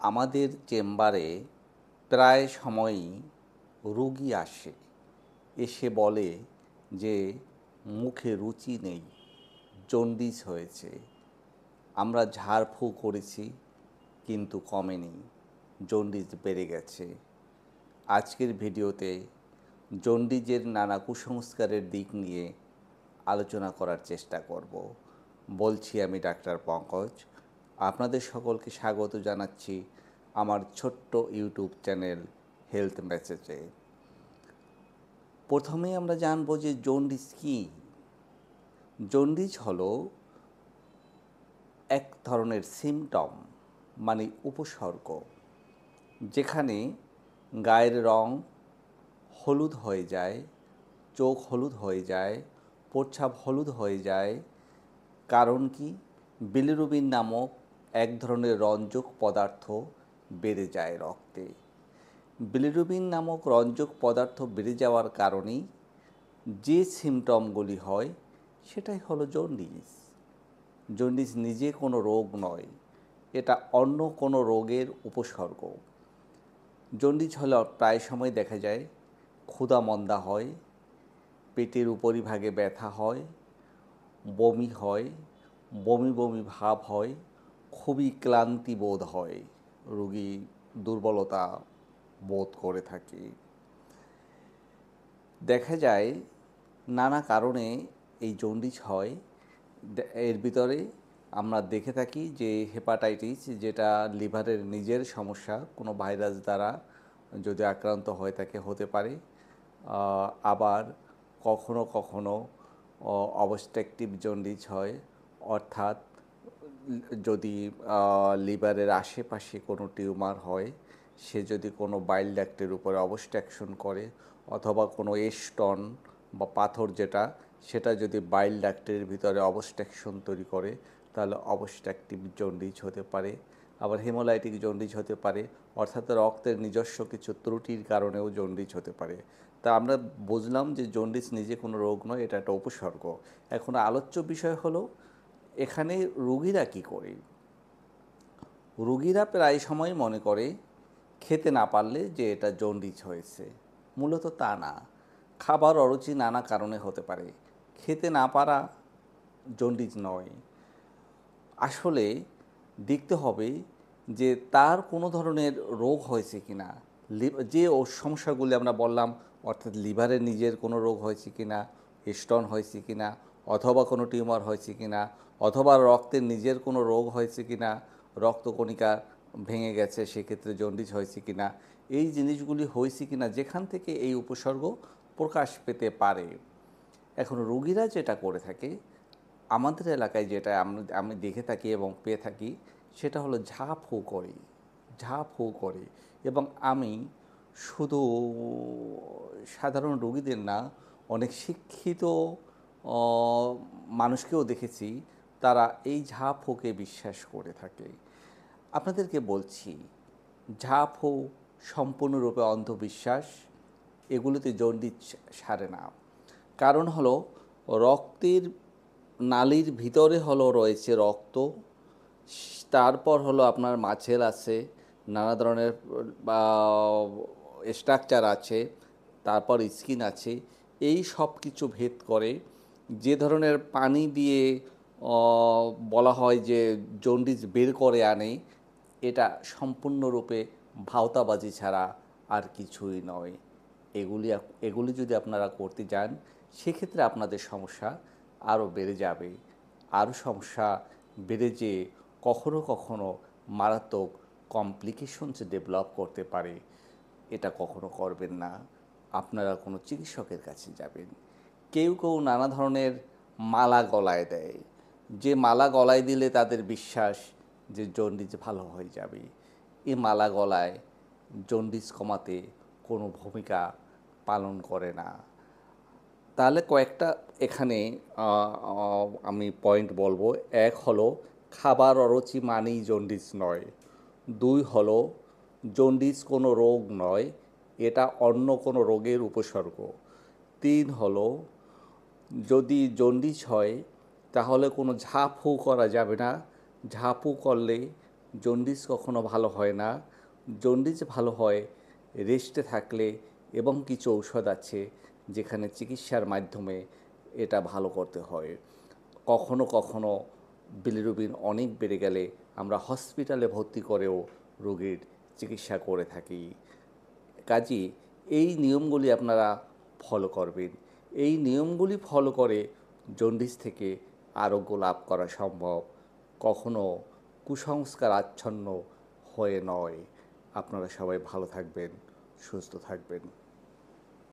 আমাদের চেম্বারে প্রায় সময়ই রোগী আসে, এসে বলে যে মুখে রুচি নেই, জন্ডিস হয়েছে। আমরা ঝাড়ফুঁক করেছি কিন্তু কমেনি, জন্ডিস বেড়ে গেছে। আজকের ভিডিওতে জন্ডিসের নানা কুসংস্কারের দিক নিয়ে আলোচনা করার চেষ্টা করব। বলছি আমি ডাক্তার পঙ্কজ। আপনাদের সকলকে স্বাগত জানাচ্ছি আমার ছোট্ট ইউটিউব চ্যানেল হেলথ মেসেজে। প্রথমে আমরা জানব যে জন্ডিস কী। জন্ডিস হলো এক ধরনের সিমটম, মানে উপসর্গ, যেখানে গায়ের রং হলুদ হয়ে যায়, চোখ হলুদ হয়ে যায়, প্রস্রাব হলুদ হয়ে যায়। কারণ কি? বিলিরুবিন নামক এক ধরনের রঞ্জক পদার্থ বেড়ে যায় রক্তে। বিলিরুবিন নামক রঞ্জক পদার্থ বেড়ে যাওয়ার কারণেই যে সিমটমগুলি হয় সেটাই হলো জন্ডিস। জন্ডিস নিজে কোনো রোগ নয়, এটা অন্য কোনো রোগের উপসর্গ। জন্ডিস হলে প্রায় সময় দেখা যায় ক্ষুধা-মন্দা হয়, পেটের উপরিভাগে ব্যথা হয়, বমি হয়, বমি বমি ভাব হয়, খুবই ক্লান্তি বোধ হয়, রোগী দুর্বলতা বোধ করে থাকে। দেখা যায় নানা কারণে এই জন্ডিস হয়। এর ভিতরে আমরা দেখে থাকি যে হেপাটাইটিস, যেটা লিভারের নিজের সমস্যা, কোনো ভাইরাস দ্বারা যদি আক্রান্ত হয়ে থাকে হতে পারে। আবার কখনো কখনো অবস্ট্রাকটিভ জন্ডিস হয়, অর্থাৎ যদি লিভারের আশেপাশে কোনো টিউমার হয়, সে যদি কোনো বাইল ডাক্টের উপরে অবস্ট্রাকশন করে, অথবা কোনো স্টোন বা পাথর সেটা যদি বাইল ডাক্টের ভিতরে অবস্ট্রাকশন তৈরি করে, তাহলে অবস্ট্রাকটিভ জন্ডিস হতে পারে। আবার হেমোলাইটিক জন্ডিস হতে পারে, অর্থাৎ রক্তের নিজস্ব কিছু ত্রুটির কারণেও জন্ডিস হতে পারে। তা আমরা বুঝলাম যে জন্ডিস নিজে কোনো রোগ নয়, এটা একটা উপসর্গ। এখন আলোচ্য বিষয় হলো এখানে রোগীরা কী করে। রোগীরা প্রায় সময় মনে করে খেতে না পারলে যে এটা জন্ডিস হয়েছে। মূলত তা না। খাবার অরুচি নানা কারণে হতে পারে, খেতে না পারা জন্ডিস নয়। আসলে দেখতে হবে যে তার কোনো ধরনের রোগ হয়েছে কি না। যে সমস্যাগুলি আমরা বললাম, অর্থাৎ লিভারের নিজের কোনো রোগ হয়েছে কি না, স্টোন হয়েছে কি না, অথবা কোনো টিউমার হয়েছে কি না, অথবা রক্তের নিজের কোনো রোগ হয়েছে কি না, রক্তকণিকা ভেঙে গেছে, সেক্ষেত্রে জন্ডিস হয়েছে কি না, এই জিনিসগুলি হয়েছে কি না, যেখান থেকে এই উপসর্গ প্রকাশ পেতে পারে। এখন রোগীরা যেটা করে থাকে, আমাদের এলাকায় যেটা আমি দেখে থাকি এবং পেয়ে থাকি, সেটা হলো ঝাঁফু করে, ঝাঁফু করে। এবং আমি শুধু সাধারণ রোগীদের না, অনেক শিক্ষিত মানুষকেও দেখেছি তারা এই ঝাঁফুকে বিশ্বাস করে থাকে। আপনাদেরকে বলছি, ঝাঁফু সম্পূর্ণরূপে অন্ধবিশ্বাস। এগুলোতে জন্ডিস সারে না। কারণ হলো রক্তের নালীর ভিতরে রয়েছে রক্ত, তারপর আপনার মাছেল আছে, নানা ধরনের স্ট্রাকচার আছে, তারপর স্কিন আছে। এই সব কিছু ভেদ করে যে ধরনের পানি দিয়ে বলা হয় যে জন্ডিস বের করে আনে, এটা সম্পূর্ণরূপে ভাওতাবাজি ছাড়া আর কিছুই নয়। এগুলি যদি আপনারা করতে যান, সেক্ষেত্রে আপনাদের সমস্যা আরও বেড়ে যাবে। আরও সমস্যা বেড়ে যেয়ে কখনো কখনো মারাত্মক কমপ্লিকেশনস ডেভেলপ করতে পারে। এটা কখনো করবেন না। আপনারা কোনো চিকিৎসকের কাছে যাবেন। কেউ কেউ নানা ধরনের মালা গলায় দেয়, যে মালা গলায় দিলে তাদের বিশ্বাস যে জন্ডিস ভালো হয়ে যাবে। এই মালা গলায় জন্ডিস কমাতে কোনো ভূমিকা পালন করে না। তাহলে কয়েকটা এখানে আমি পয়েন্ট বলবো। এক হলো খাবার অরুচি মানেই জন্ডিস নয়। দুই হলো জন্ডিস কোনো রোগ নয়, এটা অন্য কোনো রোগের উপসর্গ। তিন হলো যদি জন্ডিস হয় তাহলে কোনো ঝাঁফু করা যাবে না। ঝাঁফু করলে জন্ডিস কখনো ভালো হয় না। জন্ডিস ভালো হয় রেস্টে থাকলে, এবং কিছু ঔষধ আছে যেখানে চিকিৎসার মাধ্যমে এটা ভালো করতে হয়। কখনো কখনো বিলিরুবিন অনেক বেড়ে গেলে আমরা হসপিটালে ভর্তি করেও রোগীর চিকিৎসা করে থাকি। কাজেই এই নিয়মগুলি আপনারা ফলো করবেন। এই নিয়মগুলি ফলো করে জন্ডিস থেকে আরোগ্য লাভ করা সম্ভব, কখনো কুসংস্কার আচ্ছন্ন হয়ে নয়। আপনারা সবাই ভালো থাকবেন, সুস্থ থাকবেন।